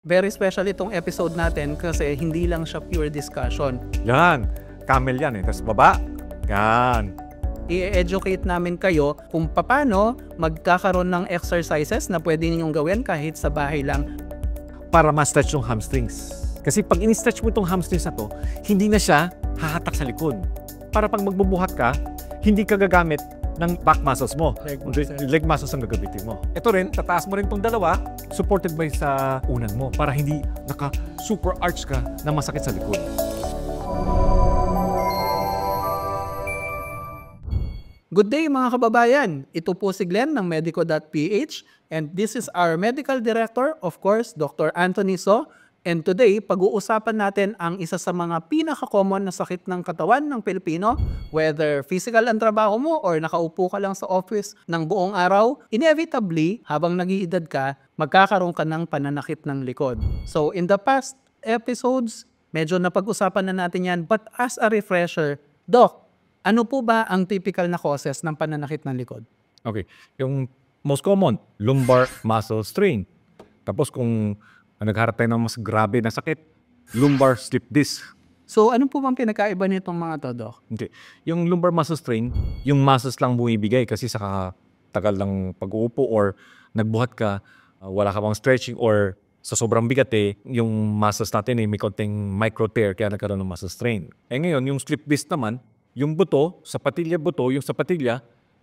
Very special itong episode natin kasi hindi lang siya pure discussion. Yan. Camel yan eh. Tapos baba. Yan. I-educate namin kayo kung paano magkakaroon ng exercises na pwede ninyong gawin kahit sa bahay lang. Para ma-stretch yung hamstrings. Kasi pag in-stretch mo itong hamstrings na to, hindi na siya hahatak sa likod. Para pag magbubuhat ka, hindi ka gagamit ng back muscles mo. Leg muscles ang gagamitin mo. Ito rin, tataas mo rin itong dalawa, supported by sa unan mo para hindi naka-super arch ka na masakit sa likod. Good day mga kababayan! Ito po si Glenn ng Medico.ph and this is our Medical Director, of course, Dr. Anthony So. And today, pag-uusapan natin ang isa sa mga pinaka-common na sakit ng katawan ng Pilipino, whether physical ang trabaho mo or nakaupo ka lang sa office ng buong araw, inevitably, habang nag-iedad ka, magkakaroon ka ng pananakit ng likod. So in the past episodes, medyo napag-usapan na natin yan, but as a refresher, Doc, ano po ba ang typical na causes ng pananakit ng likod? Okay. Yung most common, lumbar muscle strain. Tapos kung nagharap tayo ng mas grabe na sakit, lumbar slip disc. So ano po bang pinakaiba nitong mga to, Doc? Okay. Yung lumbar muscle strain, yung muscles lang bumibigay kasi sa tagal ng pag-uupo or nagbuhat ka, wala ka bang stretching or sa sobrang bigat yung muscles natin may konting micro tear kaya nagkaroon ng muscle strain. Ngayon, yung slip disc naman, yung buto, sa patilya,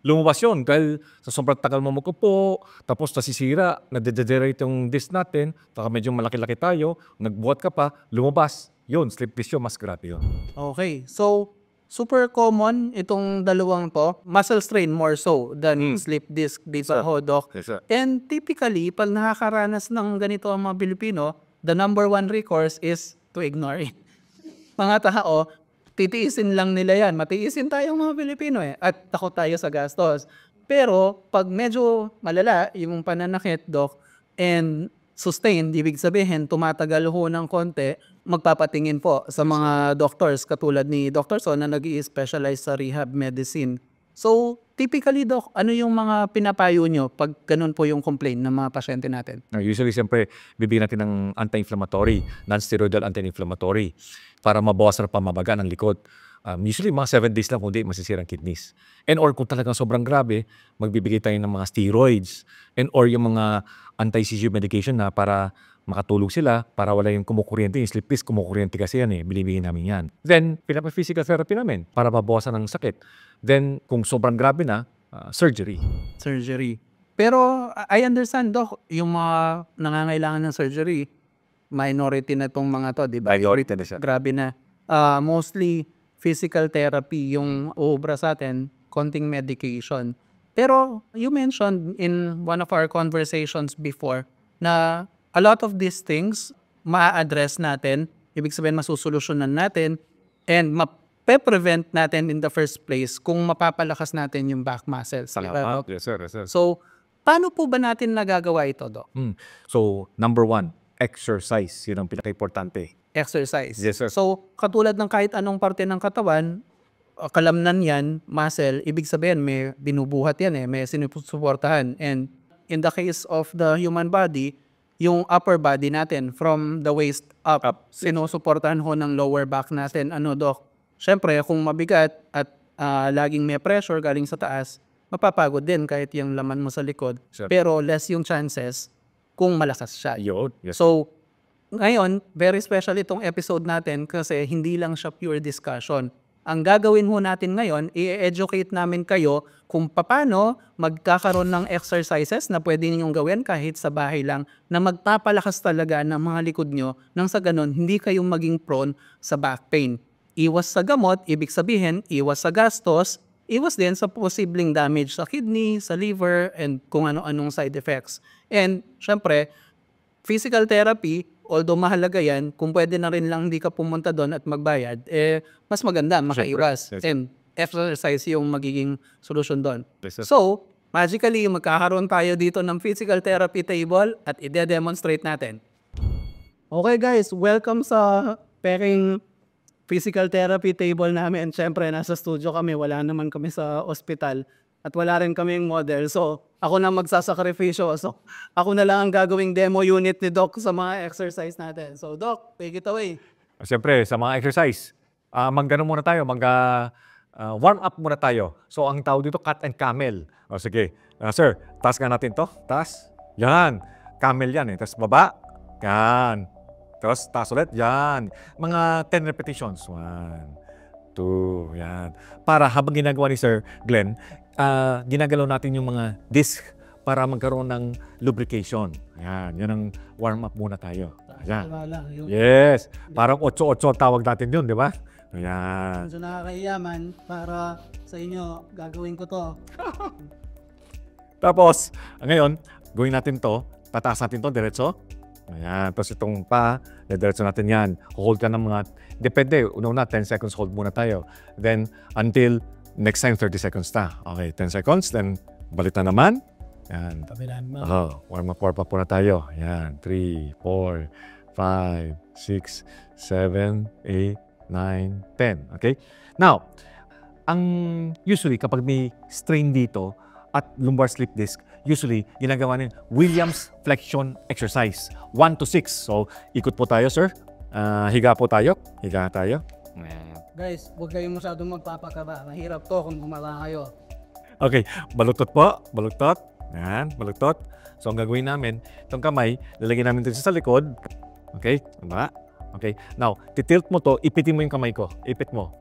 lumabas yun dahil sa sobrang tagal mo magkupo, tapos nasisira, nade-degenerate yung disc natin, taka medyo malaki-laki tayo, nagbuhat ka pa, lumabas. Yun, slip disc yun, mas grabe yun. Okay, so super common itong dalawang to, muscle strain more so than slip disc dito ho, Doc. Yes, sir. And typically, pag nakakaranas ng ganito ang mga Pilipino, the number one recourse is to ignore it. Mga tao, titiisin lang nila yan. Matiisin tayong mga Pilipino at takot tayo sa gastos. Pero pag medyo malala yung pananakit, Doc, and sustained, ibig sabihin, tumatagal ho ng konti, magpapatingin po sa mga doctors katulad ni Dr. So na nag-i-specialize sa rehab medicine. So, typically, Doc, ano yung mga pinapayo nyo pag ganun po yung complaint ng mga pasyente natin? Usually, siyempre, bibigyan natin ng anti-inflammatory, non-steroidal anti-inflammatory para mabawasan ang pamabaga ng likod. Usually, mga 7 days lang kung di masisira ang kidneys. And or kung talagang sobrang grabe, magbibigay tayo ng mga steroids and or yung mga anti-seizure medication na para makatulog sila para wala yung kumukuryente. Yung slip disc, kumukuryente kasi yan binibigyan namin yan. Then, pinapa-physical therapy namin para mabawasan ang sakit. Then, kung sobrang grabe na, surgery. Surgery. Pero I understand, Doc, yung mga nangangailangan ng surgery, minority na itong mga to, di ba? Minority na siya. Grabe na. Mostly physical therapy yung uubra sa atin, konting medication. Pero you mentioned in one of our conversations before na a lot of these things ma-address natin, ibig sabihin masusolusyonan natin, and mape-prevent natin in the first place kung mapapalakas natin yung back muscles. Salamat. Yes, sir. Yes, sir. So, paano po ba natin nagagawa ito, Doc? So, number 1, exercise. Yun ang pinaka-importante. Exercise. Yes, sir. So, katulad ng kahit anong parte ng katawan, kalamnan yan, muscle, ibig sabihin may binubuhat yan may sinusuportahan. And in the case of the human body, yung upper body natin from the waist up. Sinusuportahan ho ng lower back natin. Ano, Doc? Siyempre, kung mabigat at laging may pressure galing sa taas, mapapagod din kahit yung laman mo sa likod. Sure. Pero less yung chances kung malakas siya. Yun. Yes. So, ngayon, very special itong episode natin kasi hindi lang siya pure discussion. Ang gagawin ho natin ngayon, i-educate namin kayo kung paano magkakaroon ng exercises na pwede ninyong gawin kahit sa bahay lang na magpapalakas talaga ng mga likod nyo nang sa ganun hindi kayong maging prone sa back pain. Iwas sa gamot, ibig sabihin, iwas sa gastos, iwas din sa posibleng damage sa kidney, sa liver, and kung ano-anong side effects. And syempre, physical therapy, although mahalaga yan, kung pwede na rin lang hindi ka pumunta doon at magbayad, mas maganda, makaiwas. Yes. And exercise yung magiging solusyon doon. Yes, sir. So, magically, magkakaroon tayo dito ng physical therapy table at i-demonstrate natin. Okay guys, welcome sa pairing physical therapy table namin. And syempre, nasa studio kami, wala naman kami sa ospital. at wala rin kaming model. So, ako na magsasakripisyo. So, ako na lang ang gagawing demo unit ni Doc sa mga exercise natin. So, Doc, take it away. Siyempre, sa mga exercise, mag-ano muna tayo, warm up muna tayo. So, ang tawag dito, cat and camel. O, sige. Sir, taas nga natin to. Taas. Yan. Camel yan eh. Tapos baba. Yan. Tapos taas ulit. Yan. Mga 10 repetitions. 1, 2, yan. Para habang ginagawa ni Sir Glenn, ginagalaw natin yung mga disc para magkaroon ng lubrication. Yan. Yan ang warm up muna tayo. Yan. Yes. Parang 8-8 tawag natin yun, di ba? Yan. So nakakayaman para sa inyo, gagawin ko to. Tapos, ngayon, gawin natin to. Tataas natin to, diretso. Ayan. Tapos itong pa, diretso natin yan. Hold ka ng mga, depende. Una-una, 10 seconds hold muna tayo. Then, until next time, 30 seconds na. Okay, 10 seconds. Then, balik na naman. Yan. Kabilaan mo. Warm up muna tayo. Yan. 3, 4, 5, 6, 7, 8, 9, 10. Okay? Now, usually kapag may strain dito at lumbar slip disc, usually ginagawa nila Williams flexion exercise 1 to 6. So, ikot po tayo, sir. Higa po tayo. Higa tayo. Guys, huwag kayong masyadong magpapakaba. Mahirap to kung gumala kayo. Okay, baluktot po. Baluktot. Yan, baluktot. So, ang gagawin namin, itong kamay, lalagyan namin dito sa likod. Okay, diba? Okay, now, titilt mo to, ipitin mo yung kamay ko. Ipit mo.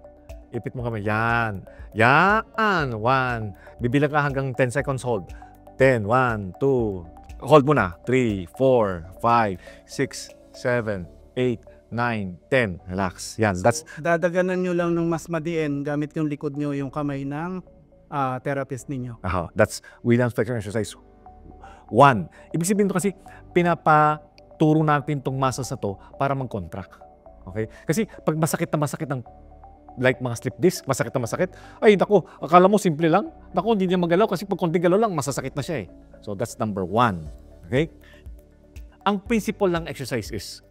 Ipit mo kamay. Yan. Yan. 1. Bibilang ka hanggang 10 seconds hold. 10. 1, 2. Hold mo na. 3, 4, 5, 6, 7, 8, 9, 10. Relax. Yan. So, that's dadaganan nyo lang ng mas madiin gamit yung likod nyo, yung kamay ng therapist ninyo. That's Williams flexion exercise 1. Ibig sabihin ito kasi pinapaturo natin itong muscles na to para mag-contract. Okay? Kasi pag masakit ng like mga slip disc, masakit na masakit, ay naku, akala mo simple lang. Naku, hindi niya magalaw kasi pag konting galaw lang, masasakit na siya eh. So that's number 1. Okay? Ang principle ng exercise is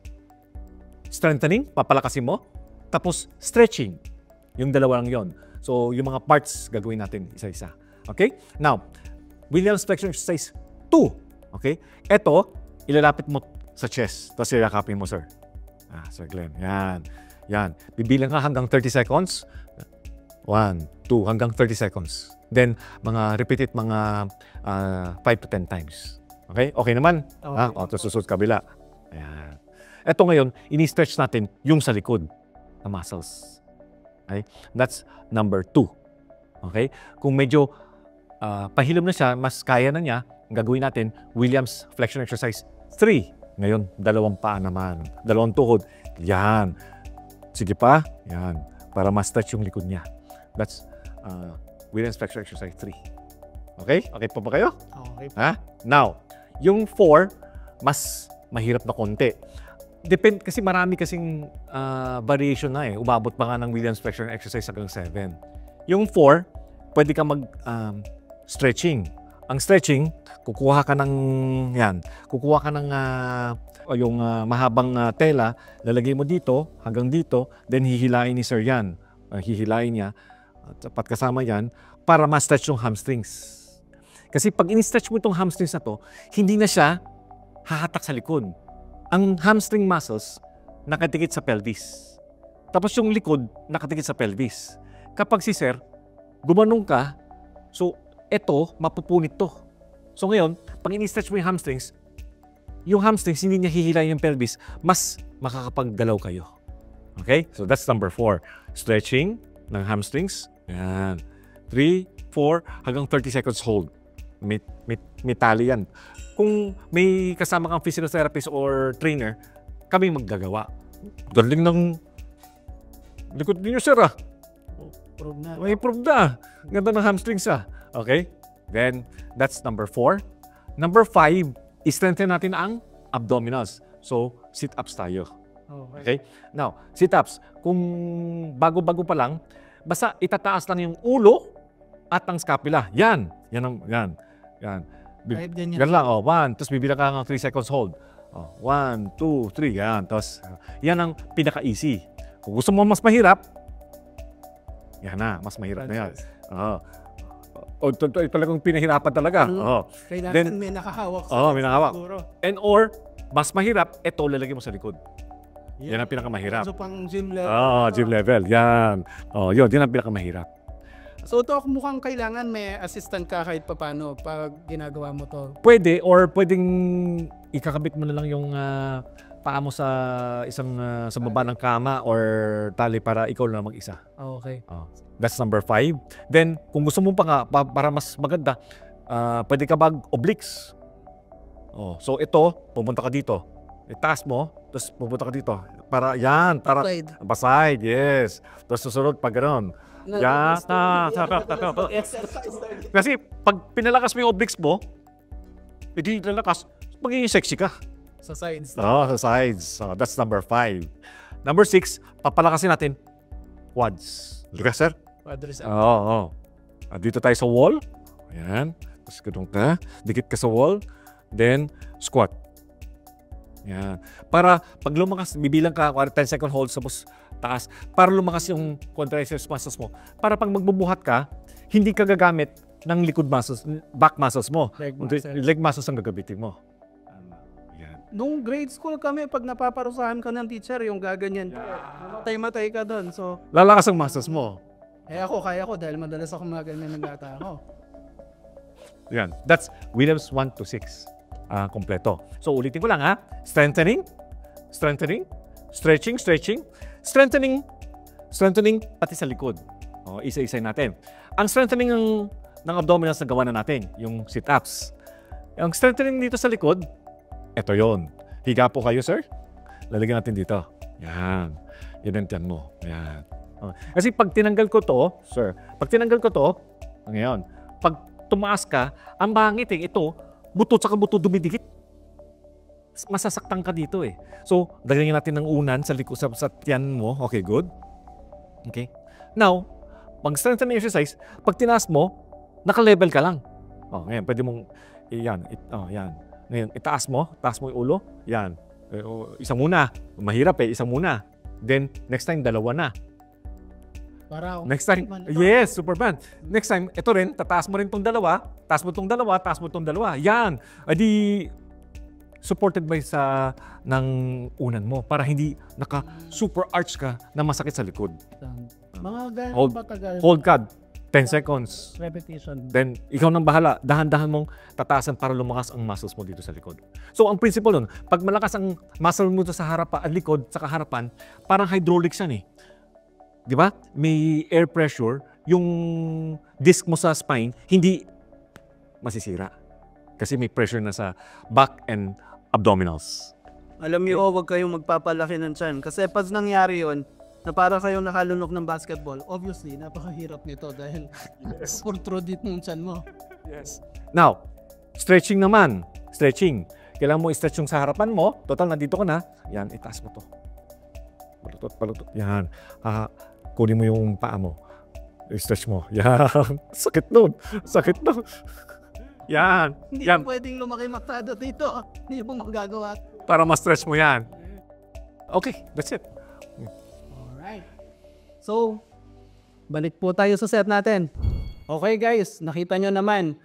strengthening, papalakasin mo, tapos stretching. Yung dalawa lang yon. So yung mga parts gagawin natin isa-isa. Okay? Now, Williams flexion exercise 2. Okay? Ito, ilalapit mo sa chest. Tapos irakapin mo, sir. Sir Glenn. Yan. Yan. Bibilang ka hanggang 30 seconds. 1, 2, hanggang 30 seconds. Then, repeat it mga 5 to 10 times. Okay? Okay naman? Okay. Tapos susunod kabila. Ayan. Ito ngayon, ini-stretch natin yung sa likod na muscles. Okay? That's number 2. Okay? Kung medyo pahilom na siya, mas kaya na niya, ang gagawin natin, Williams flexion exercise 3. Ngayon, 2 paa naman. 2 tuhod. Yan. Sige pa. Yan. Para ma-stretch yung likod niya. That's Williams flexion exercise 3. Okay? Okay pa ba kayo? Okay. Now, yung 4, mas mahirap na konti. Depende kasi marami kasing variation na eh. Umabot pa nga ng Williams flexion exercise hanggang 7. Yung 4, pwede ka mag-stretching. Ang stretching, kukuha ka ng yung mahabang tela, lalagay mo dito, hanggang dito, then hihilain ni sir yan. Hihilain niya, at kasama yan, para ma-stretch yung hamstrings. Kasi pag in-stretch mo itong hamstrings na to, hindi na siya hahatak sa likod. Ang hamstring muscles, nakadikit sa pelvis. Tapos yung likod, nakadikit sa pelvis. Kapag si sir, gumanong ka, so eto, mapupunit to. So ngayon, pag in-stretch mo yung hamstrings, hindi niya hihilayin yung pelvis, mas makakapaggalaw kayo. Okay? So that's number 4. Stretching ng hamstrings. Yan. 3, 4, hanggang 30 seconds hold. May tali yan. Kung may kasama kang physical therapist or trainer, kami maggagawa. Galing ng likod ninyo, sir May improve na. Ganda ng hamstrings Okay? Then, that's number 4. Number 5, i-strengthen natin ang abdominals. So, sit-ups tayo. Okay? Now, sit-ups. Kung bago-bago pa lang, basta itataas lang yung ulo at ang scapula. Yan. Yan. Yan lang. 1. Tapos bibilang ka ng 3 seconds hold. 1, 2, 3. Yan. Tapos, yan ang pinaka-easy. Kung gusto mo mas mahirap, yan na. Mas mahirap na yan. O talagang pinahirapan talaga. Kailangan Then, may nakahawak. may nakahawak. Siguro. And or, mas mahirap, ito lalagay mo sa likod. Yan ang pinakamahirap. So pang gym level. Gym level. Yan. Yun ang pinakamahirap. So Doc, mukhang kailangan may assistant ka kahit papano pag ginagawa mo to. Pwede or pwedeng ikakabit mo na lang yung paa mo sa isang sa baba ng kama or tali para ikaw lang mag-isa. Okay. That's number 5. Then, kung gusto mo pa nga, para mas maganda, pwede ka mag-obliques. So ito, pumunta ka dito. Itaas mo, tapos pupunta ka dito. Para, yan. Para, side, yes. Tapos susunod pag gano'n. Yan. Kasi, pag pinalakas mo yung obliques mo, hindi nalakas, magiging sexy ka. Sa sides. Sa sides. That's number 5. Number 6, papalakasin natin quads. Lukas, sir? Quadriceps. Dito tayo sa wall. Ayan. Tapos ganun ka. Dikit ka sa wall. Then, squat. Ayan. Para pag lumakas, bibilang ka, 10 second hold, tapos taas. Para lumakas yung quadriceps muscles mo. Para pag magbubuhat ka, hindi ka gagamit ng likod muscles, back muscles mo. Leg muscles ang gagamitin mo. Nung grade school kami, pag napaparusahan ka ng teacher, yung gaganyan ka. Matay-matay ka doon. So, lalakas ang muscles mo. ako, kaya ko dahil madalas ako maganyan ng bata ako. Yan. That's Williams 1 to 6. Kompleto. So, ulitin ko lang Strengthening. Strengthening. Stretching. Stretching. Strengthening. Strengthening pati sa likod. Isa-isay natin. Ang strengthening ng abdominals na gawa na natin, yung sit-ups. Ang strengthening dito sa likod, ito yon. Higa po kayo, sir. Lalagyan natin dito. Yan. Yan ang tiyan mo. Yan. Kasi pag tinanggal ko to, sir, ngayon, pag tumaas ka, ang bangit ito, buto tsaka buto dumidikit. Masasaktan ka dito So, dagdagan natin ng unan sa likod sa tiyan mo. Okay, good. Okay. Now, pag strengthening exercise, pag tinaas mo, naka-level ka lang. Ngayon, pwede mong, yan. Ngayon, taas mo yung ulo. Yan. Isa muna. Mahirap isang muna. Then, next time, dalawa na. Next time, yes, Superman. Next time, ito rin, tataas mo rin itong dalawa, taas mo itong dalawa, taas mo itong dalawa. Yan. Adi, supported by ng unan mo para hindi naka-super arch ka na masakit sa likod. Mga gano'n ba tagal? Hold ka. 10 seconds. Repetition. Then, ikaw nang bahala. Dahan-dahan mong tataasan para lumakas ang muscles mo dito sa likod. So, ang principle nun, pag malakas ang muscle mo sa harapan, at likod, sa harapan, parang hydraulics yan Di ba? May air pressure, yung disc mo sa spine, hindi masisira. Kasi may pressure na sa back and abdominals. Alam niyo, huwag kayong magpapalaki ng tiyan. Kasi pag nangyari yun, na para kayong nakalunok ng basketball, obviously, napakahirap nito dahil protrude ng tiyan mo. Yes. Now, stretching naman. Stretching. Kailangan mo i-stretch yung sa harapan mo. Total, nandito ka na. Yan, itaas mo to. Palutot. Yan. Kunin mo yung paa mo. I-stretch mo. Yan. Sakit nun. Yan. Hindi yan. Pwedeng lumaki masyado dito. Hindi mo magagawa. Para ma-stretch mo yan. Okay, that's it. Alright. So, balik po tayo sa set natin. Okay guys, nakita nyo naman.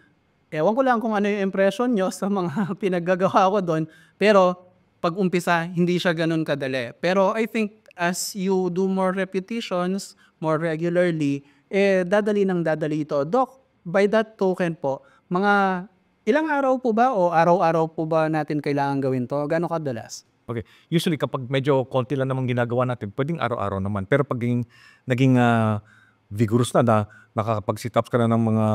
Ewan ko lang kung ano yung impression nyo sa mga pinaggagawa ko doon. Pero, pag umpisa, hindi siya ganun kadali. Pero I think as you do more repetitions, more regularly, dadali ito. Doc, by that token po, mga ilang araw po ba o araw-araw po ba natin kailangan gawin to? Gano'ng kadalas? Okay. Usually, kapag medyo konti lang namang ginagawa natin, pwedeng araw-araw naman. Pero pag naging vigorous na nakakapag-sit-ups ka na ng mga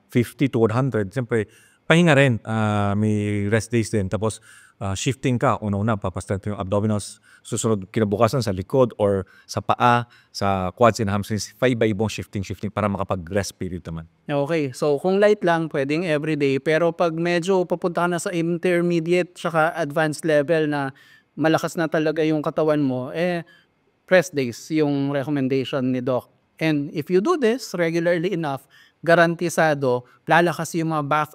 50 to 100, siyempre, pahinga rin. May rest days din. Tapos, shifting ka. Una-una, papastrengthen yung abdominals. Susunod, kinabukasan sa likod or sa paa, sa quads and hamstrings. Iba-ibang shifting para makapag-rest period naman. Okay. So, kung light lang, pwedeng everyday. Pero pag medyo papunta ka na sa intermediate tsaka advanced level na malakas na talaga yung katawan mo, rest days yung recommendation ni Doc. And if you do this regularly enough, garantisado, lalakas yung mga back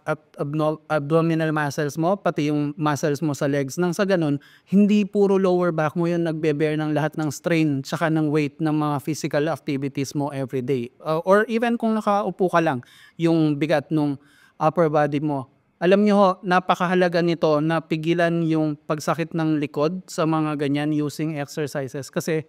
abdominal muscles mo, pati yung muscles mo sa legs. Nang sa ganun, hindi puro lower back mo yun nagbe-bear ng lahat ng strain tsaka ng weight ng mga physical activities mo everyday. Or even kung nakaupo ka lang, yung bigat ng upper body mo. Alam nyo ho, napakahalaga nito na pigilan yung pagsakit ng likod sa mga ganyan using exercises. Kasi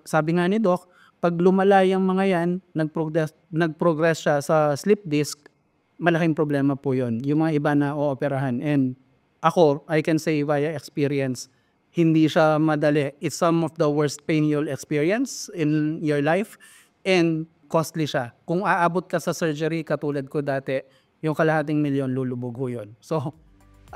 sabi nga ni Doc, pag lumala yung mga yan, nag-progress siya sa slip disc, malaking problema po yun. Yung mga iba na ooperahan. And ako, I can say via experience, hindi siya madali. It's some of the worst pain you'll experience in your life and costly siya. Kung aabot ka sa surgery katulad ko dati, yung kalahating milyon lulubog ho yun. So,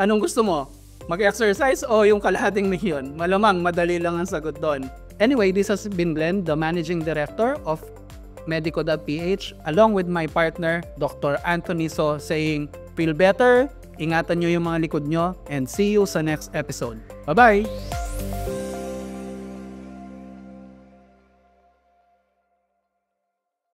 anong gusto mo? Mag-exercise o yung kalahating milyon? Malamang madali lang ang sagot doon. Anyway, this has been Glenn, the Managing Director of Medico.ph, along with my partner, Dr. Anthony So, saying, feel better, ingatan nyo yung mga likod nyo, and see you sa next episode. Bye-bye!